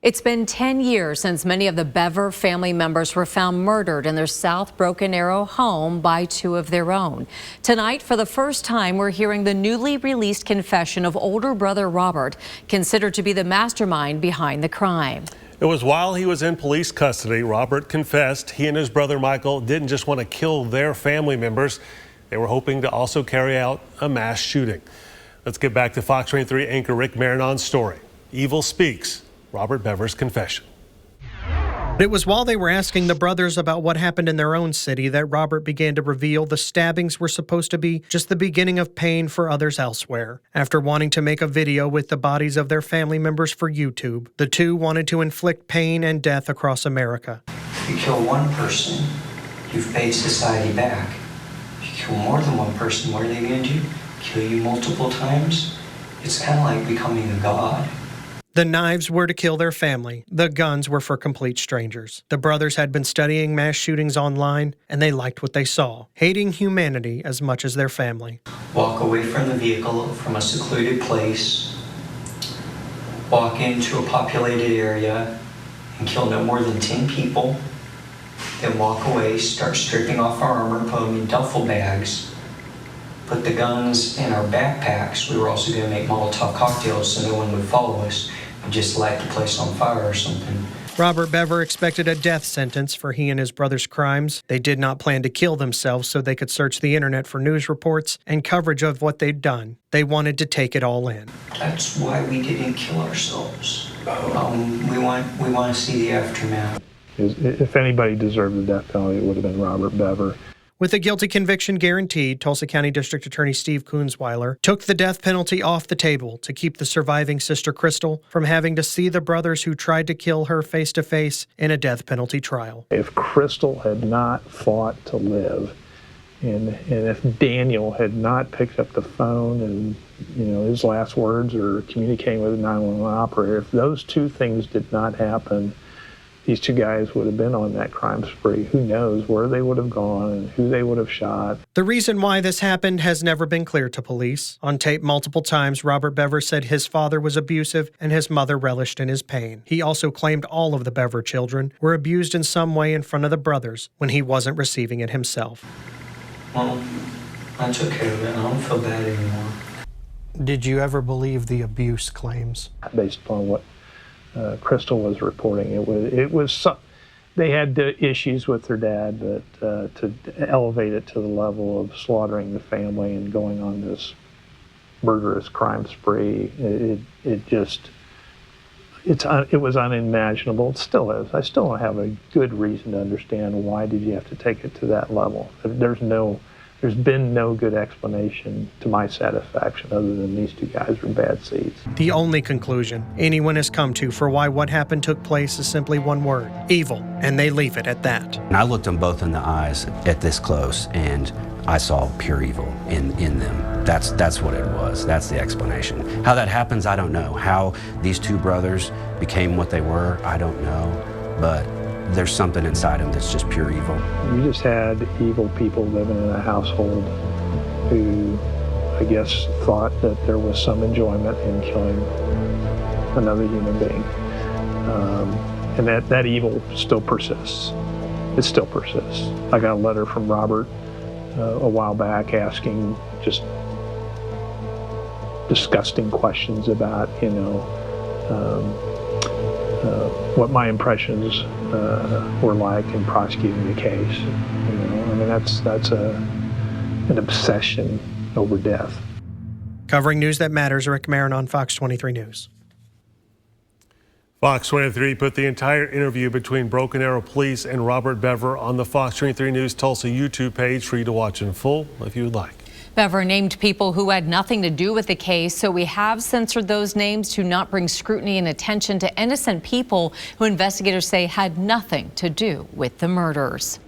It's been 10 years since many of the Bever family members were found murdered in their South Broken Arrow home by two of their own. Tonight, for the first time, we're hearing the newly released confession of older brother Robert, considered to be the mastermind behind the crime. It was while he was in police custody, Robert confessed he and his brother Michael didn't just want to kill their family members. They were hoping to also carry out a mass shooting. Let's get back to Fox 23 anchor Rick Marinon's story. Evil Speaks. Robert Bever's confession. It was while they were asking the brothers about what happened in their own city that Robert began to reveal the stabbings were supposed to be just the beginning of pain for others elsewhere. After wanting to make a video with the bodies of their family members for YouTube, the two wanted to inflict pain and death across America. If you kill one person, you've paid society back. If you kill more than one person, what are they going to do? Kill you multiple times? It's kind of like becoming a god. The knives were to kill their family. The guns were for complete strangers. The brothers had been studying mass shootings online, and they liked what they saw, hating humanity as much as their family. Walk away from the vehicle, from a secluded place, walk into a populated area, and kill no more than 10 people, then walk away, start stripping off our armor, put them in duffel bags, put the guns in our backpacks. We were also going to make Molotov cocktails so no one would follow us. We just light the place on fire or something. Robert Bever expected a death sentence for he and his brother's crimes. They did not plan to kill themselves so they could search the internet for news reports and coverage of what they'd done. They wanted to take it all in. That's why we didn't kill ourselves. We want to see the aftermath. If anybody deserved the death penalty, it would have been Robert Bever. With a guilty conviction guaranteed, Tulsa County District Attorney Steve Kunzweiler took the death penalty off the table to keep the surviving sister Crystal from having to see the brothers who tried to kill her face to face in a death penalty trial. If Crystal had not fought to live, and if Daniel had not picked up the phone and his last words or communicating with a 911 operator, if those two things did not happen, these two guys would have been on that crime spree. Who knows where they would have gone and who they would have shot. The reason why this happened has never been clear to police. On tape multiple times, Robert Bever said his father was abusive and his mother relished in his pain. He also claimed all of the Bever children were abused in some way in front of the brothers when he wasn't receiving it himself. Well, I took care of it. I don't feel bad anymore. Did you ever believe the abuse claims? Based upon what Crystal was reporting, they had issues with their dad, but to elevate it to the level of slaughtering the family and going on this murderous crime spree, it was unimaginable. It still is. I still don't have a good reason to understand why did you have to take it to that level. There's been no good explanation to my satisfaction other than these two guys are bad seeds. The only conclusion anyone has come to for why what happened took place is simply one word: evil, and they leave it at that. And I looked them both in the eyes at this close, and I saw pure evil in them. That's what it was. That's the explanation. How that happens, I don't know. How these two brothers became what they were, I don't know. But there's something inside them that's just pure evil. You just had evil people living in a household who, I guess, thought that there was some enjoyment in killing another human being. And that evil still persists. It still persists. I got a letter from Robert a while back asking just disgusting questions about, what my impressions were like in prosecuting the case. That's an obsession over death. Covering news that matters, Rick Marinon, Fox 23 News. Fox 23 put the entire interview between Broken Arrow Police and Robert Bever on the Fox 23 News Tulsa YouTube page for you to watch in full if you would like. Bever named people who had nothing to do with the case, so we have censored those names to not bring scrutiny and attention to innocent people who investigators say had nothing to do with the murders.